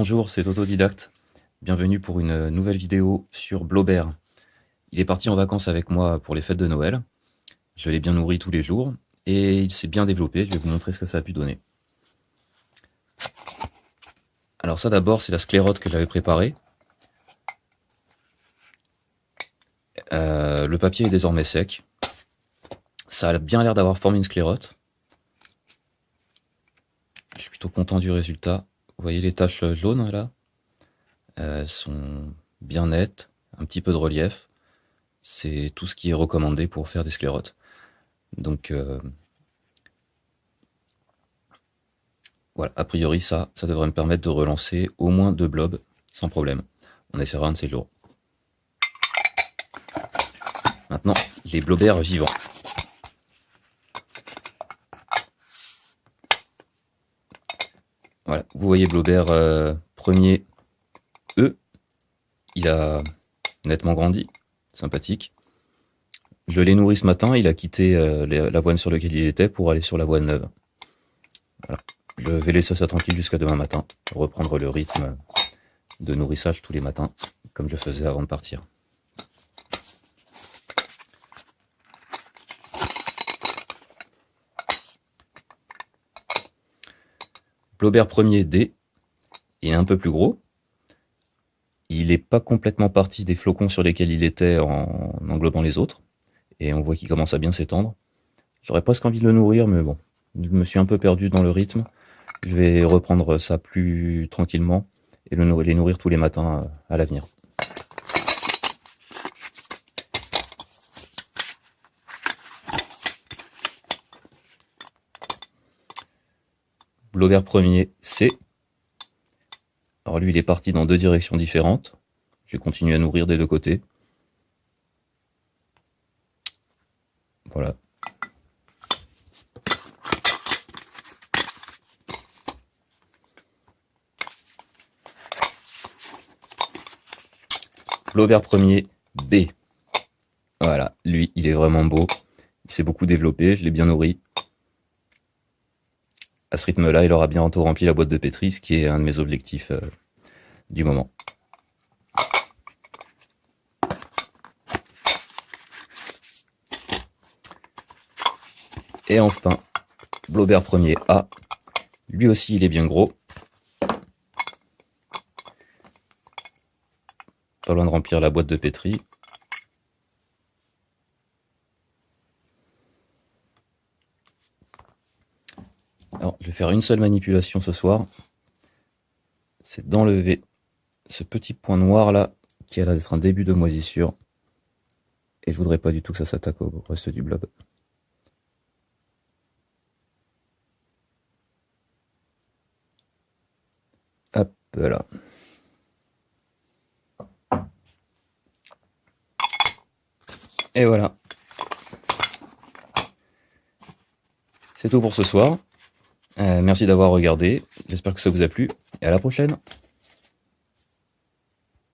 Bonjour, c'est Autodidacte. Bienvenue pour une nouvelle vidéo sur Blobert. Il est parti en vacances avec moi pour les fêtes de Noël. Je l'ai bien nourri tous les jours et il s'est bien développé. Je vais vous montrer ce que ça a pu donner. Alors ça d'abord, c'est la sclérote que j'avais préparée. Le papier est désormais sec. Ça a bien l'air d'avoir formé une sclérote. Je suis plutôt content du résultat. Vous voyez les taches jaunes là? Elles sont bien nettes, un petit peu de relief. C'est tout ce qui est recommandé pour faire des sclérotes. Donc voilà, a priori ça devrait me permettre de relancer au moins 2 blobs sans problème. On essaiera un de ces jours. Maintenant, les blobers vivants. Voilà, vous voyez Blobert premier E, il a nettement grandi, sympathique. Je l'ai nourri ce matin, il a quitté l'avoine sur laquelle il était pour aller sur l'avoine neuve. Voilà. Je vais laisser ça tranquille jusqu'à demain matin, reprendre le rythme de nourrissage tous les matins, comme je faisais avant de partir. Blobert premier D, il est un peu plus gros. Il n'est pas complètement parti des flocons sur lesquels il était en englobant les autres. Et on voit qu'il commence à bien s'étendre. J'aurais presque envie de le nourrir, mais bon, je me suis un peu perdu dans le rythme. Je vais reprendre ça plus tranquillement et les nourrir tous les matins à l'avenir. Blobert premier C. Alors lui, il est parti dans 2 directions différentes. Je vais continuer à nourrir des 2 côtés. Voilà. Blobert premier B. Voilà, lui, il est vraiment beau. Il s'est beaucoup développé, je l'ai bien nourri. À ce rythme-là, il aura bientôt rempli la boîte de pétri, ce qui est un de mes objectifs du moment. Et enfin, Blobert premier A. Lui aussi, il est bien gros. Pas loin de remplir la boîte de pétri. Alors, je vais faire une seule manipulation ce soir. C'est d'enlever ce petit point noir là, qui a l'air d'être un début de moisissure. Et je voudrais pas du tout que ça s'attaque au reste du blob. Hop là. Et voilà. C'est tout pour ce soir. Merci d'avoir regardé. J'espère que ça vous a plu. Et à la prochaine.